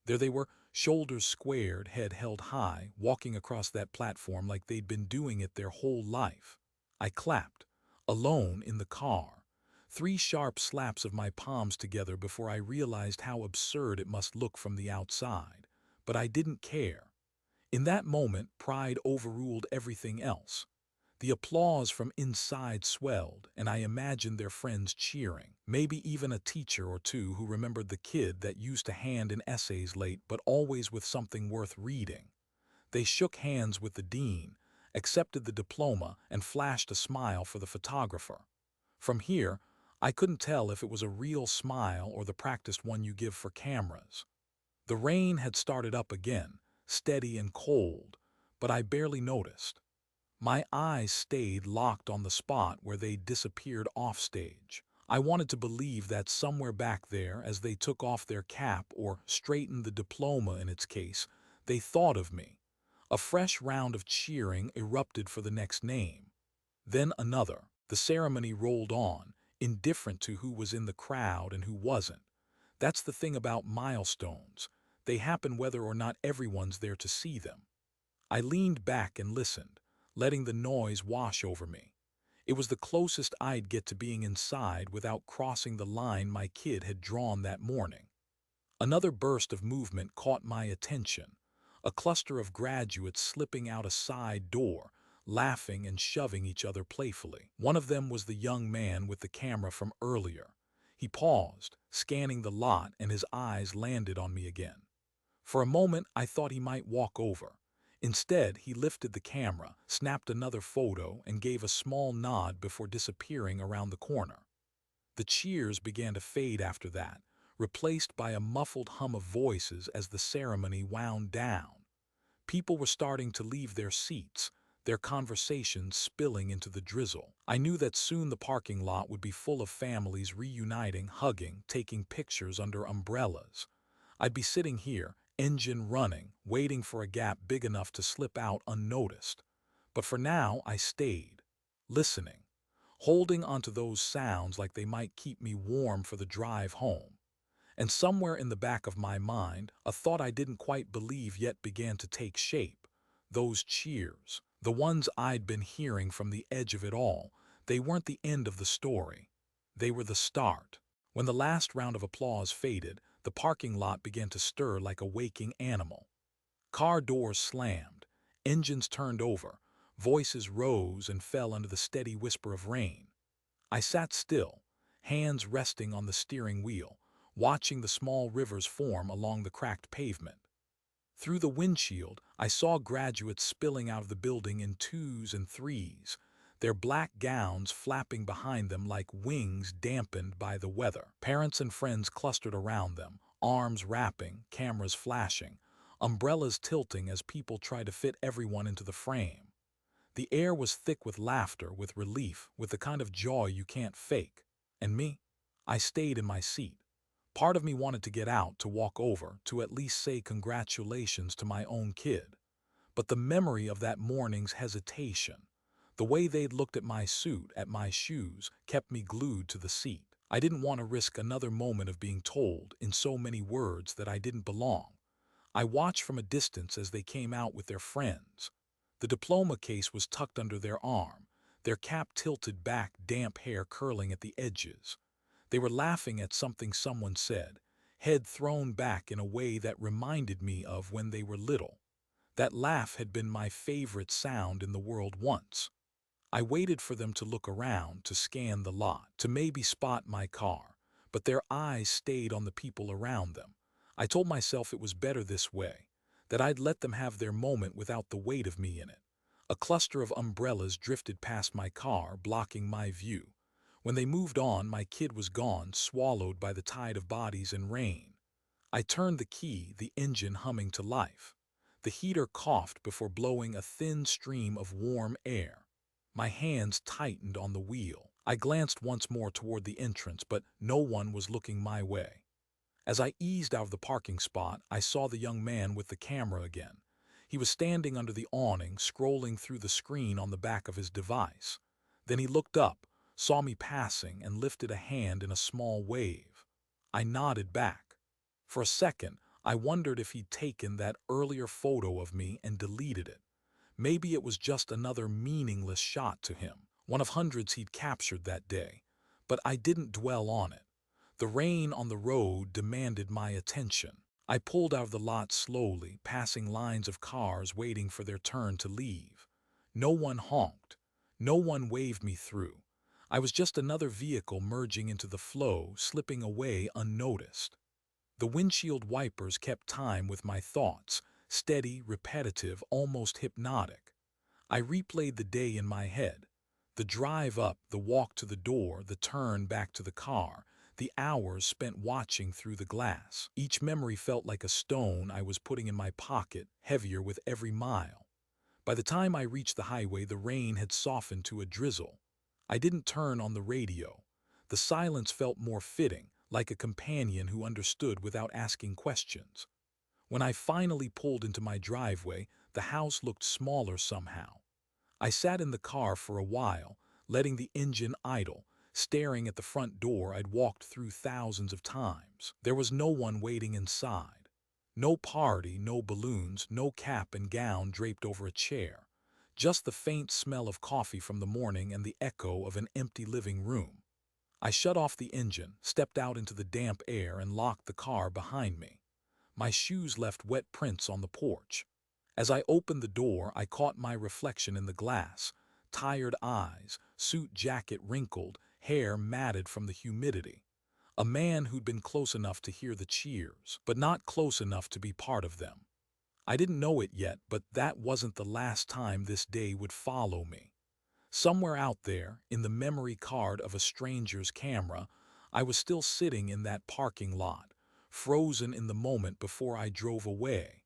There they were, shoulders squared, head held high, walking across that platform like they'd been doing it their whole life. I clapped, alone in the car. 3 sharp slaps of my palms together before I realized how absurd it must look from the outside. But I didn't care. In that moment, pride overruled everything else. The applause from inside swelled, and I imagined their friends cheering, maybe even a teacher or two who remembered the kid that used to hand in essays late but always with something worth reading. They shook hands with the dean, accepted the diploma, and flashed a smile for the photographer. From here, I couldn't tell if it was a real smile or the practiced one you give for cameras. The rain had started up again, steady and cold, but I barely noticed. My eyes stayed locked on the spot where they disappeared offstage. I wanted to believe that somewhere back there, as they took off their cap or straightened the diploma in its case, they thought of me. A fresh round of cheering erupted for the next name. Then another. The ceremony rolled on, indifferent to who was in the crowd and who wasn't. That's the thing about milestones. They happen whether or not everyone's there to see them. I leaned back and listened, letting the noise wash over me. It was the closest I'd get to being inside without crossing the line my kid had drawn that morning. Another burst of movement caught my attention. A cluster of graduates slipping out a side door, laughing and shoving each other playfully. One of them was the young man with the camera from earlier. He paused, scanning the lot, and his eyes landed on me again. For a moment, I thought he might walk over. Instead, he lifted the camera, snapped another photo, and gave a small nod before disappearing around the corner. The cheers began to fade after that, replaced by a muffled hum of voices as the ceremony wound down. People were starting to leave their seats, their conversations spilling into the drizzle. I knew that soon the parking lot would be full of families reuniting, hugging, taking pictures under umbrellas. I'd be sitting here, engine running, waiting for a gap big enough to slip out unnoticed. But for now, I stayed, listening, holding onto those sounds like they might keep me warm for the drive home. And somewhere in the back of my mind, a thought I didn't quite believe yet began to take shape. Those cheers, the ones I'd been hearing from the edge of it all, they weren't the end of the story. They were the start. When the last round of applause faded, the parking lot began to stir like a waking animal. Car doors slammed, engines turned over, voices rose and fell under the steady whisper of rain. I sat still, hands resting on the steering wheel, watching the small rivers form along the cracked pavement. Through the windshield, I saw graduates spilling out of the building in twos and threes, their black gowns flapping behind them like wings dampened by the weather. Parents and friends clustered around them, arms wrapping, cameras flashing, umbrellas tilting as people tried to fit everyone into the frame. The air was thick with laughter, with relief, with the kind of joy you can't fake. And me? I stayed in my seat. Part of me wanted to get out, to walk over, to at least say congratulations to my own kid. But the memory of that morning's hesitation, the way they'd looked at my suit, at my shoes, kept me glued to the seat. I didn't want to risk another moment of being told, in so many words, that I didn't belong. I watched from a distance as they came out with their friends. The diploma case was tucked under their arm, their cap tilted back, damp hair curling at the edges. They were laughing at something someone said, head thrown back in a way that reminded me of when they were little. That laugh had been my favorite sound in the world once. I waited for them to look around, to scan the lot, to maybe spot my car, but their eyes stayed on the people around them. I told myself it was better this way, that I'd let them have their moment without the weight of me in it. A cluster of umbrellas drifted past my car, blocking my view. When they moved on, my kid was gone, swallowed by the tide of bodies and rain. I turned the key, the engine humming to life. The heater coughed before blowing a thin stream of warm air. My hands tightened on the wheel. I glanced once more toward the entrance, but no one was looking my way. As I eased out of the parking spot, I saw the young man with the camera again. He was standing under the awning, scrolling through the screen on the back of his device. Then he looked up, saw me passing, and lifted a hand in a small wave. I nodded back. For a second, I wondered if he'd taken that earlier photo of me and deleted it. Maybe it was just another meaningless shot to him, one of hundreds he'd captured that day. But I didn't dwell on it. The rain on the road demanded my attention. I pulled out of the lot slowly, passing lines of cars waiting for their turn to leave. No one honked. No one waved me through. I was just another vehicle merging into the flow, slipping away unnoticed. The windshield wipers kept time with my thoughts, steady, repetitive, almost hypnotic. I replayed the day in my head. The drive up, the walk to the door, the turn back to the car, the hours spent watching through the glass. Each memory felt like a stone I was putting in my pocket, heavier with every mile. By the time I reached the highway, the rain had softened to a drizzle. I didn't turn on the radio. The silence felt more fitting, like a companion who understood without asking questions. When I finally pulled into my driveway, the house looked smaller somehow. I sat in the car for a while, letting the engine idle, staring at the front door I'd walked through thousands of times. There was no one waiting inside. No party, no balloons, no cap and gown draped over a chair. Just the faint smell of coffee from the morning and the echo of an empty living room. I shut off the engine, stepped out into the damp air, and locked the car behind me. My shoes left wet prints on the porch. As I opened the door, I caught my reflection in the glass. Tired eyes, suit jacket wrinkled, hair matted from the humidity. A man who'd been close enough to hear the cheers, but not close enough to be part of them. I didn't know it yet, but that wasn't the last time this day would follow me. Somewhere out there, in the memory card of a stranger's camera, I was still sitting in that parking lot, frozen in the moment before I drove away.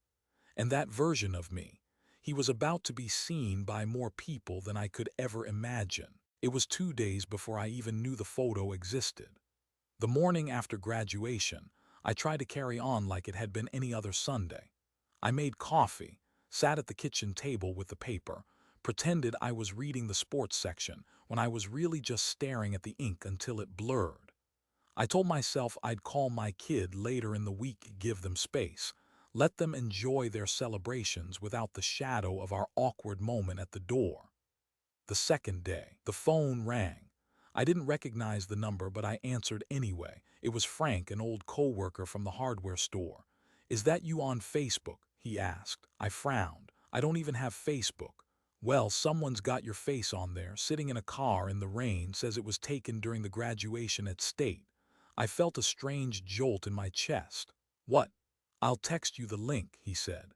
And that version of me, he was about to be seen by more people than I could ever imagine. It was 2 days before I even knew the photo existed. The morning after graduation, I tried to carry on like it had been any other Sunday. I made coffee, sat at the kitchen table with the paper, pretended I was reading the sports section when I was really just staring at the ink until it blurred. I told myself I'd call my kid later in the week, give them space, let them enjoy their celebrations without the shadow of our awkward moment at the door. The second day, the phone rang. I didn't recognize the number, but I answered anyway. It was Frank, an old coworker from the hardware store. "Is that you on Facebook?" he asked. I frowned. "I don't even have Facebook." "Well, someone's got your face on there, sitting in a car in the rain, says it was taken during the graduation at State." I felt a strange jolt in my chest. "What?" "I'll text you the link," he said.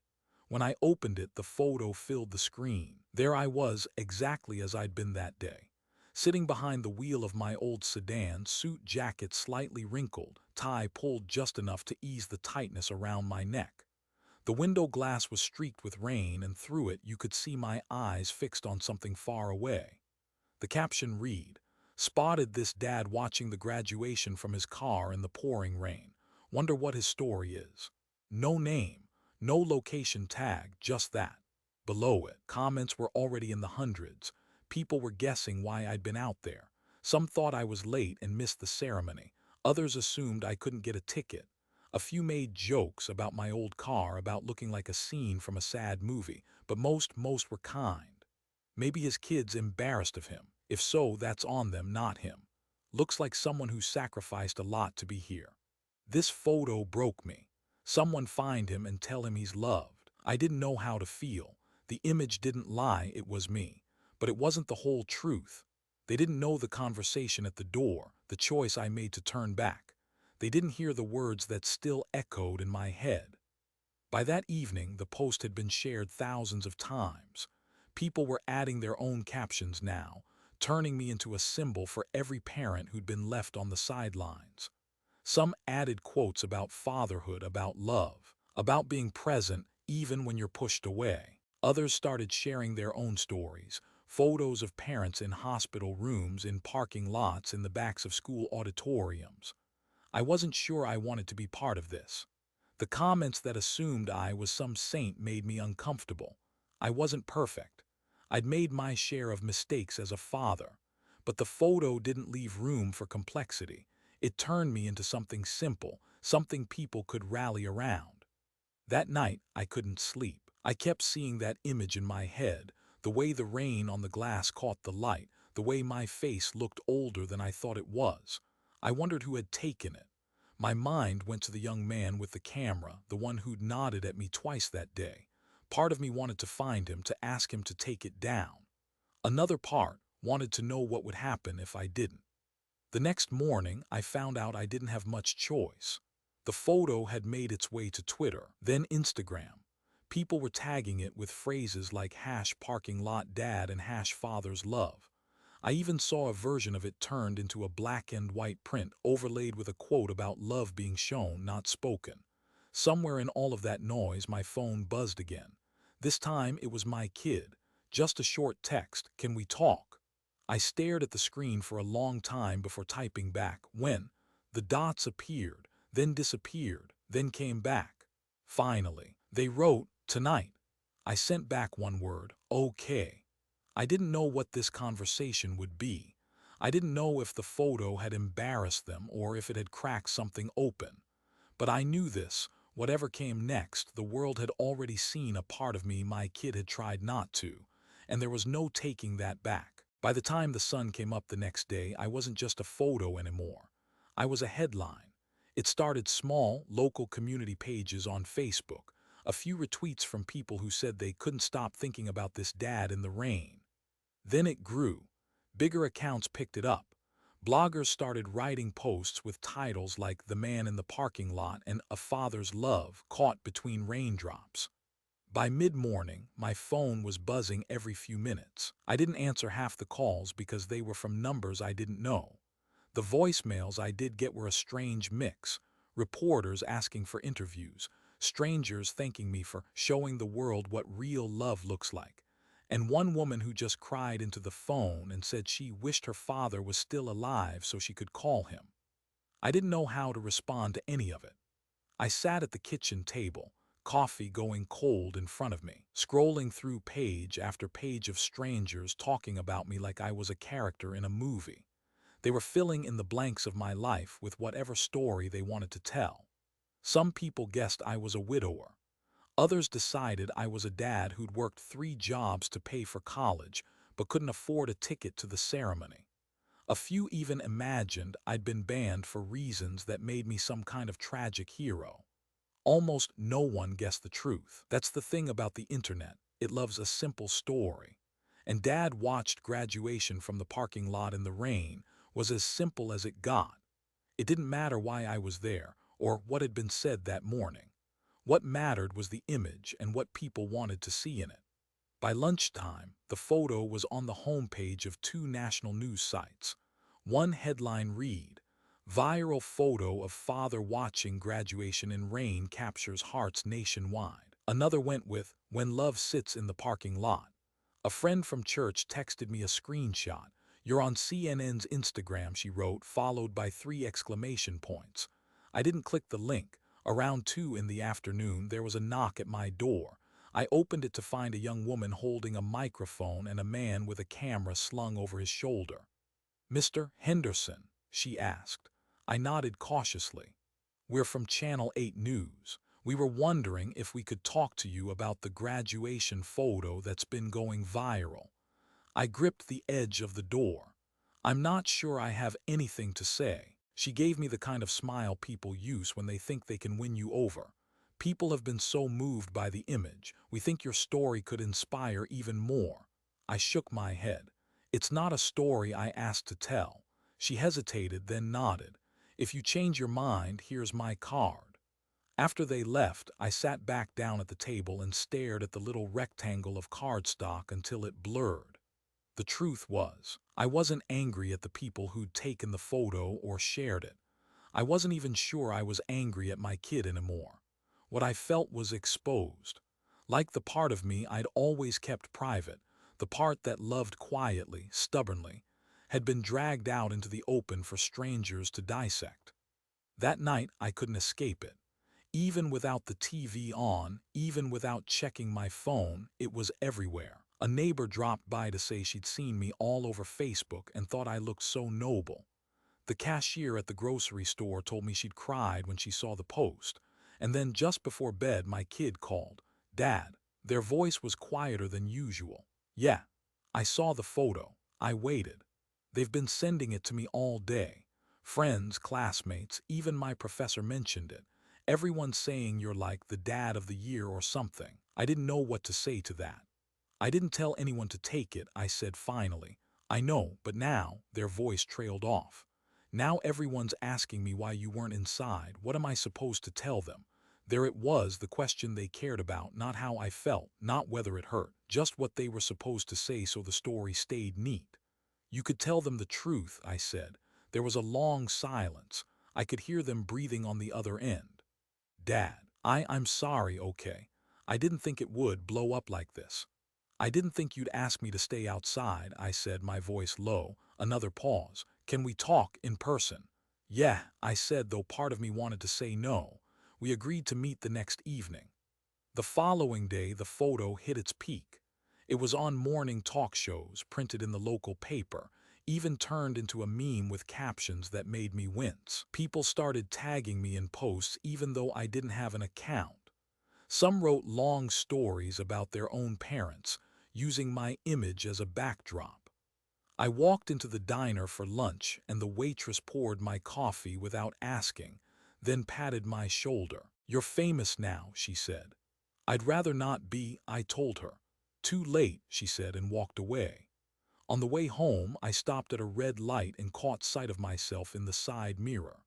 When I opened it, the photo filled the screen. There I was, exactly as I'd been that day. Sitting behind the wheel of my old sedan, suit jacket slightly wrinkled, tie pulled just enough to ease the tightness around my neck. The window glass was streaked with rain, and through it you could see my eyes fixed on something far away. The caption read, "Spotted this dad watching the graduation from his car in the pouring rain. Wonder what his story is." No name, no location tag, just that. Below it, comments were already in the hundreds. People were guessing why I'd been out there. Some thought I was late and missed the ceremony. Others assumed I couldn't get a ticket. A few made jokes about my old car, about looking like a scene from a sad movie, but most were kind. Maybe his kid's embarrassed of him. If so, that's on them, not him. Looks like someone who sacrificed a lot to be here. This photo broke me. Someone find him and tell him he's loved. I didn't know how to feel. The image didn't lie, it was me. But it wasn't the whole truth. They didn't know the conversation at the door, the choice I made to turn back. They didn't hear the words that still echoed in my head. By that evening, the post had been shared thousands of times. People were adding their own captions now, turning me into a symbol for every parent who'd been left on the sidelines. Some added quotes about fatherhood, about love, about being present even when you're pushed away. Others started sharing their own stories, photos of parents in hospital rooms, in parking lots, in the backs of school auditoriums. I wasn't sure I wanted to be part of this. The comments that assumed I was some saint made me uncomfortable. I wasn't perfect. I'd made my share of mistakes as a father, but the photo didn't leave room for complexity. It turned me into something simple, something people could rally around. That night, I couldn't sleep. I kept seeing that image in my head, the way the rain on the glass caught the light, the way my face looked older than I thought it was. I wondered who had taken it. My mind went to the young man with the camera, the one who'd nodded at me twice that day. Part of me wanted to find him, to ask him to take it down. Another part wanted to know what would happen if I didn't. The next morning, I found out I didn't have much choice. The photo had made its way to Twitter, then Instagram. People were tagging it with phrases like #parkinglotdad and #fatherslove. I even saw a version of it turned into a black and white print overlaid with a quote about love being shown, not spoken. Somewhere in all of that noise, my phone buzzed again. This time it was my kid. Just a short text, "Can we talk?" I stared at the screen for a long time before typing back. When the dots appeared, then disappeared, then came back. Finally, they wrote, "Tonight." I sent back one word, "Okay." I didn't know what this conversation would be. I didn't know if the photo had embarrassed them or if it had cracked something open. But I knew this, whatever came next, the world had already seen a part of me my kid had tried not to, and there was no taking that back. By the time the sun came up the next day, I wasn't just a photo anymore. I was a headline. It started small, local community pages on Facebook, a few retweets from people who said they couldn't stop thinking about this dad in the rain. Then it grew. Bigger accounts picked it up. Bloggers started writing posts with titles like "The Man in the Parking Lot" and "A Father's Love Caught Between Raindrops." By mid-morning, my phone was buzzing every few minutes. I didn't answer half the calls because they were from numbers I didn't know. The voicemails I did get were a strange mix. Reporters asking for interviews, strangers thanking me for showing the world what real love looks like, and one woman who just cried into the phone and said she wished her father was still alive so she could call him. I didn't know how to respond to any of it. I sat at the kitchen table, coffee going cold in front of me, scrolling through page after page of strangers talking about me like I was a character in a movie. They were filling in the blanks of my life with whatever story they wanted to tell. Some people guessed I was a widower. Others decided I was a dad who'd worked 3 jobs to pay for college but couldn't afford a ticket to the ceremony. A few even imagined I'd been banned for reasons that made me some kind of tragic hero. Almost no one guessed the truth. That's the thing about the internet. It loves a simple story. And Dad watched graduation from the parking lot in the rain was as simple as it got. It didn't matter why I was there or what had been said that morning. What mattered was the image and what people wanted to see in it. By lunchtime, the photo was on the homepage of 2 national news sites. One headline read, "Viral photo of father watching graduation in rain captures hearts nationwide." Another went with, "When love sits in the parking lot." A friend from church texted me a screenshot. "You're on CNN's Instagram," she wrote, followed by 3 exclamation points. I didn't click the link. Around 2 in the afternoon, there was a knock at my door. I opened it to find a young woman holding a microphone and a man with a camera slung over his shoulder. "Mr. Henderson?" she asked. I nodded cautiously. "We're from Channel 8 News. We were wondering if we could talk to you about the graduation photo that's been going viral." I gripped the edge of the door. "I'm not sure I have anything to say." She gave me the kind of smile people use when they think they can win you over. "People have been so moved by the image. We think your story could inspire even more." I shook my head. "It's not a story I asked to tell." She hesitated, then nodded. "If you change your mind, here's my card." After they left, I sat back down at the table and stared at the little rectangle of cardstock until it blurred. The truth was, I wasn't angry at the people who'd taken the photo or shared it. I wasn't even sure I was angry at my kid anymore. What I felt was exposed. Like the part of me I'd always kept private, the part that loved quietly, stubbornly, had been dragged out into the open for strangers to dissect. That night, I couldn't escape it. Even without the TV on, even without checking my phone, it was everywhere. A neighbor dropped by to say she'd seen me all over Facebook and thought I looked so noble. The cashier at the grocery store told me she'd cried when she saw the post. And then just before bed, my kid called, "Dad." Their voice was quieter than usual. "Yeah, I saw the photo. I waited. They've been sending it to me all day. Friends, classmates, even my professor mentioned it. Everyone's saying you're like the dad of the year or something." I didn't know what to say to that. "I didn't tell anyone to take it," I said finally. "I know, but now," their voice trailed off. "Now everyone's asking me why you weren't inside. What am I supposed to tell them?" There it was, the question they cared about, not how I felt, not whether it hurt, just what they were supposed to say so the story stayed neat. "You could tell them the truth," I said. There was a long silence. I could hear them breathing on the other end. "Dad, I'm sorry, okay? I didn't think it would blow up like this." "I didn't think you'd ask me to stay outside," I said, my voice low. Another pause. "Can we talk in person?" "Yeah," I said, though part of me wanted to say no. We agreed to meet the next evening. The following day, the photo hit its peak. It was on morning talk shows, printed in the local paper, even turned into a meme with captions that made me wince. People started tagging me in posts even though I didn't have an account. Some wrote long stories about their own parents, using my image as a backdrop. I walked into the diner for lunch, and the waitress poured my coffee without asking, then patted my shoulder. "You're famous now," she said. "I'd rather not be," I told her. "Too late," she said, and walked away. On the way home, I stopped at a red light and caught sight of myself in the side mirror.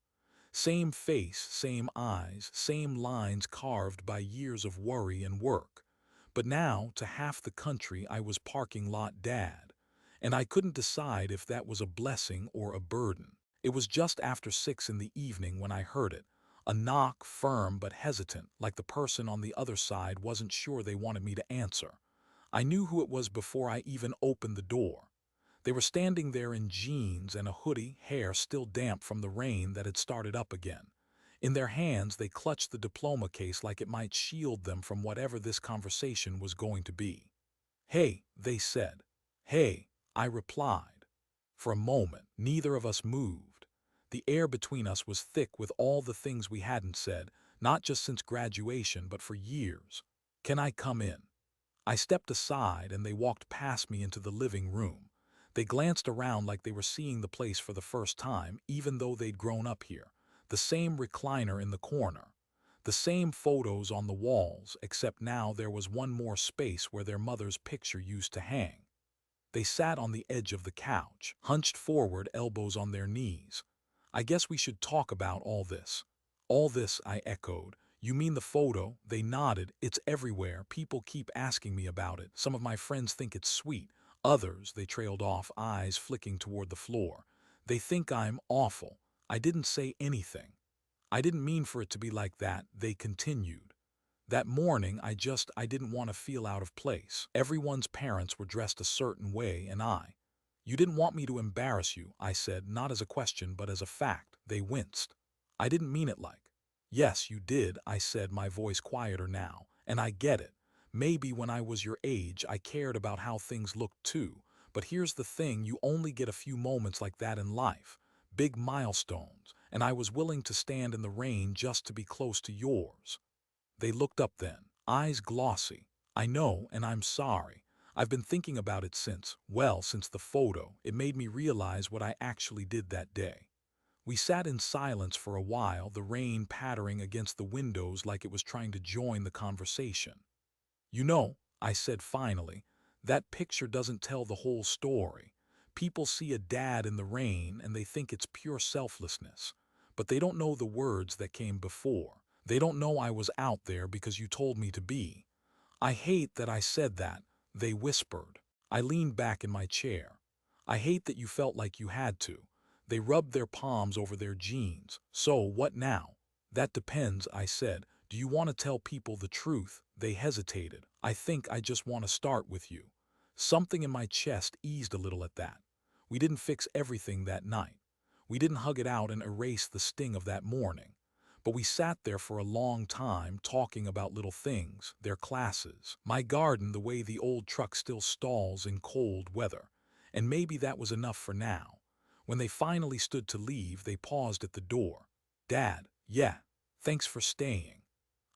Same face, same eyes, same lines carved by years of worry and work. But now, to half the country, I was parking lot dad. And I couldn't decide if that was a blessing or a burden. It was just after 6 in the evening when I heard it. A knock, firm but hesitant, like the person on the other side wasn't sure they wanted me to answer. I knew who it was before I even opened the door. They were standing there in jeans and a hoodie, hair still damp from the rain that had started up again. In their hands, they clutched the diploma case like it might shield them from whatever this conversation was going to be. "Hey," they said. "Hey," I replied. For a moment, neither of us moved. The air between us was thick with all the things we hadn't said, not just since graduation, but for years. "Can I come in?" I stepped aside and they walked past me into the living room. They glanced around like they were seeing the place for the first time, even though they'd grown up here. The same recliner in the corner. The same photos on the walls, except now there was one more space where their mother's picture used to hang. They sat on the edge of the couch, hunched forward, elbows on their knees. "I guess we should talk about all this." "All this," I echoed. "You mean the photo?" They nodded. "It's everywhere. People keep asking me about it. Some of my friends think it's sweet. Others," they trailed off, eyes flicking toward the floor, "they think I'm awful." I didn't say anything. "I didn't mean for it to be like that," they continued. "That morning, I didn't want to feel out of place. Everyone's parents were dressed a certain way, and you didn't want me to embarrass you," I said, not as a question but as a fact. They winced. "I didn't mean it like." "Yes, you did," I said, my voice quieter now. "And I get it. Maybe when I was your age, I cared about how things looked too. But here's the thing, you only get a few moments like that in life. Big milestones. And I was willing to stand in the rain just to be close to yours." They looked up then, eyes glossy. "I know, and I'm sorry. I've been thinking about it since the photo. It made me realize what I actually did that day." We sat in silence for a while, the rain pattering against the windows like it was trying to join the conversation. "You know," I said finally, "that picture doesn't tell the whole story. People see a dad in the rain and they think it's pure selflessness. But they don't know the words that came before. They don't know I was out there because you told me to be." "I hate that I said that," they whispered. I leaned back in my chair. "I hate that you felt like you had to." They rubbed their palms over their jeans. "So, what now?" "That depends," I said. "Do you want to tell people the truth?" They hesitated. "I think I just want to start with you." Something in my chest eased a little at that. We didn't fix everything that night. We didn't hug it out and erase the sting of that morning. But we sat there for a long time talking about little things, their classes, my garden, the way the old truck still stalls in cold weather. And maybe that was enough for now. When they finally stood to leave, they paused at the door. "Dad, yeah, thanks for staying."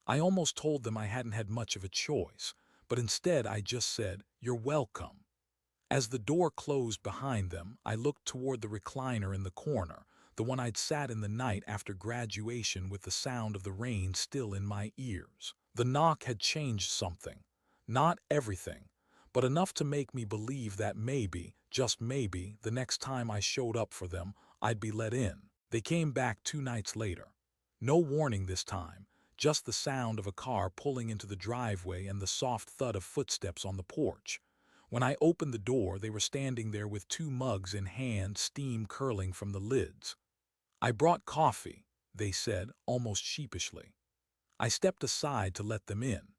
I almost told them I hadn't had much of a choice, but instead I just said, "You're welcome." As the door closed behind them, I looked toward the recliner in the corner, the one I'd sat in the night after graduation with the sound of the rain still in my ears. The knock had changed something. Not everything, but enough to make me believe that maybe, just maybe, the next time I showed up for them, I'd be let in. They came back 2 nights later. No warning this time, just the sound of a car pulling into the driveway and the soft thud of footsteps on the porch. When I opened the door, they were standing there with 2 mugs in hand, steam curling from the lids. "I brought coffee," they said, almost sheepishly. I stepped aside to let them in.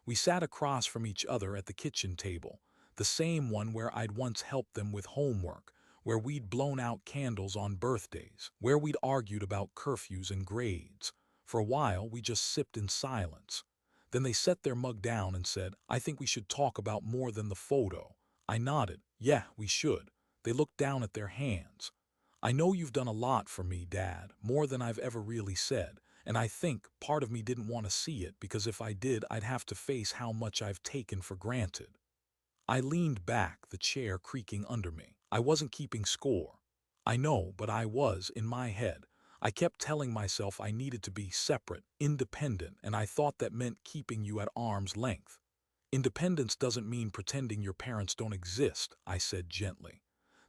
We sat across from each other at the kitchen table, the same one where I'd once helped them with homework, where we'd blown out candles on birthdays, where we'd argued about curfews and grades. For a while, we just sipped in silence. Then they set their mug down and said, "I think we should talk about more than the photo." I nodded. "Yeah, we should." They looked down at their hands. "I know you've done a lot for me, Dad, more than I've ever really said. And I think part of me didn't want to see it because if I did, I'd have to face how much I've taken for granted." I leaned back, the chair creaking under me. I wasn't keeping score. I know, but I was, in my head. I kept telling myself I needed to be separate, independent, and I thought that meant keeping you at arm's length. Independence doesn't mean pretending your parents don't exist, I said gently.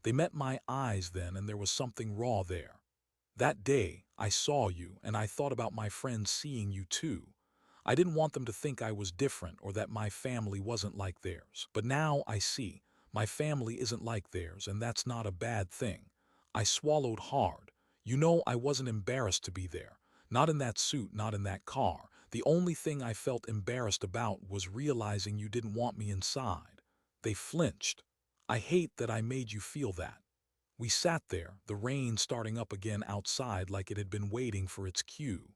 They met my eyes then, and there was something raw there. That day, I saw you, and I thought about my friends seeing you too. I didn't want them to think I was different or that my family wasn't like theirs. But now I see, my family isn't like theirs, and that's not a bad thing. I swallowed hard. You know, I wasn't embarrassed to be there. Not in that suit, not in that car. The only thing I felt embarrassed about was realizing you didn't want me inside. They flinched. I hate that I made you feel that. We sat there, the rain starting up again outside like it had been waiting for its cue.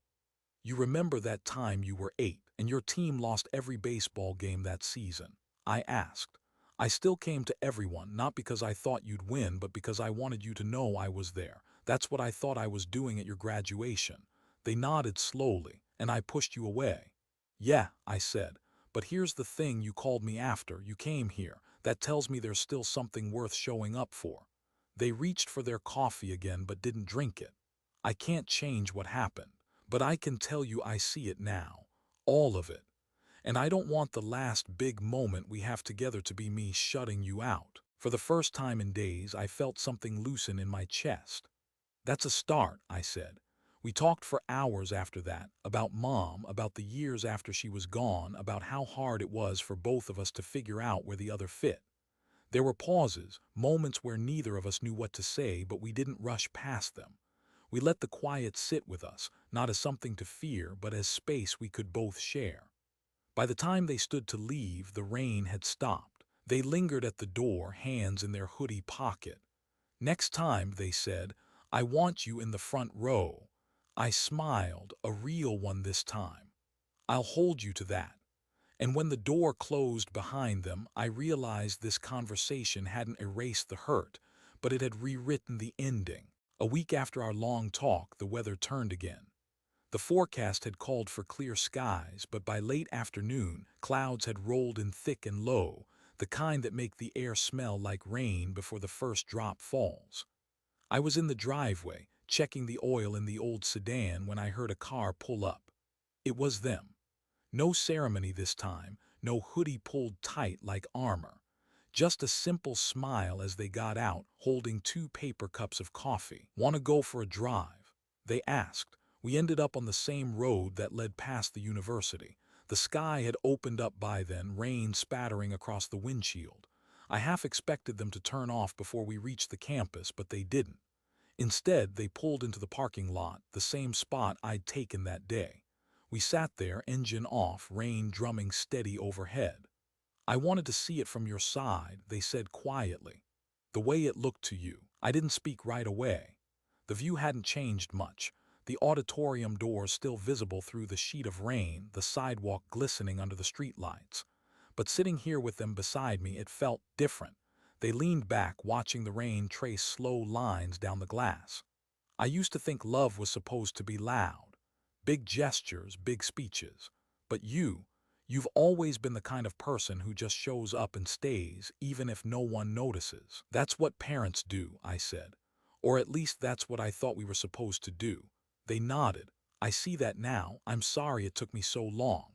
You remember that time you were 8 and your team lost every baseball game that season? I asked. I still came to everyone, not because I thought you'd win, but because I wanted you to know I was there. That's what I thought I was doing at your graduation. They nodded slowly, and I pushed you away. Yeah, I said, but here's the thing, you called me after you came here. That tells me there's still something worth showing up for. They reached for their coffee again but didn't drink it. I can't change what happened. But I can tell you I see it now. All of it. And I don't want the last big moment we have together to be me shutting you out. For the first time in days, I felt something loosen in my chest. That's a start, I said. We talked for hours after that, about Mom, about the years after she was gone, about how hard it was for both of us to figure out where the other fit. There were pauses, moments where neither of us knew what to say, but we didn't rush past them. We let the quiet sit with us, not as something to fear, but as space we could both share. By the time they stood to leave, the rain had stopped. They lingered at the door, hands in their hoodie pocket. Next time, they said, I want you in the front row. I smiled, a real one this time. I'll hold you to that. And when the door closed behind them, I realized this conversation hadn't erased the hurt, but it had rewritten the ending. A week after our long talk, the weather turned again. The forecast had called for clear skies, but by late afternoon, clouds had rolled in thick and low, the kind that make the air smell like rain before the first drop falls. I was in the driveway, checking the oil in the old sedan when I heard a car pull up. It was them. No ceremony this time, no hoodie pulled tight like armor. Just a simple smile as they got out, holding 2 paper cups of coffee. Want to go for a drive? They asked. We ended up on the same road that led past the university. The sky had opened up by then, rain spattering across the windshield. I half expected them to turn off before we reached the campus, but they didn't. Instead, they pulled into the parking lot, the same spot I'd taken that day. We sat there, engine off, rain drumming steady overhead. I wanted to see it from your side, they said quietly. The way it looked to you. I didn't speak right away. The view hadn't changed much. The auditorium doors still visible through the sheet of rain, the sidewalk glistening under the streetlights. But sitting here with them beside me, it felt different. They leaned back, watching the rain trace slow lines down the glass. I used to think love was supposed to be loud. Big gestures, big speeches. But you've always been the kind of person who just shows up and stays, even if no one notices. That's what parents do, I said. Or at least that's what I thought we were supposed to do. They nodded. I see that now. I'm sorry it took me so long.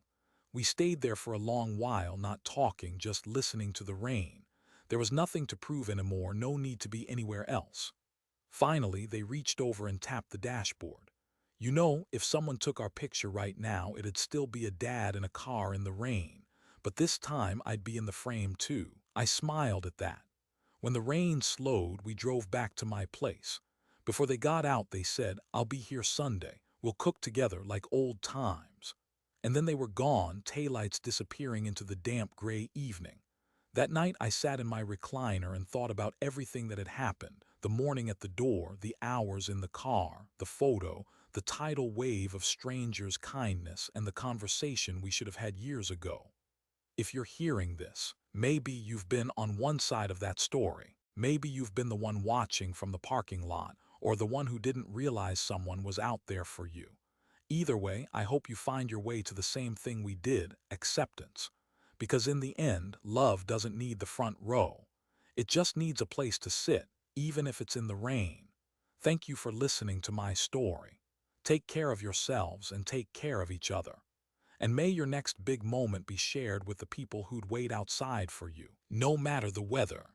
We stayed there for a long while, not talking, just listening to the rain. There was nothing to prove anymore, no need to be anywhere else. Finally, they reached over and tapped the dashboard. You know, if someone took our picture right now, it'd still be a dad in a car in the rain. But this time, I'd be in the frame too. I smiled at that. When the rain slowed, we drove back to my place. Before they got out, they said, I'll be here Sunday. We'll cook together like old times. And then they were gone, taillights disappearing into the damp gray evening. That night I sat in my recliner and thought about everything that had happened, the morning at the door, the hours in the car, the photo, the tidal wave of strangers' kindness, and the conversation we should have had years ago. If you're hearing this, maybe you've been on one side of that story. Maybe you've been the one watching from the parking lot, or the one who didn't realize someone was out there for you. Either way, I hope you find your way to the same thing we did, acceptance. Because in the end, love doesn't need the front row. It just needs a place to sit, even if it's in the rain. Thank you for listening to my story. Take care of yourselves and take care of each other. And may your next big moment be shared with the people who'd wait outside for you, no matter the weather.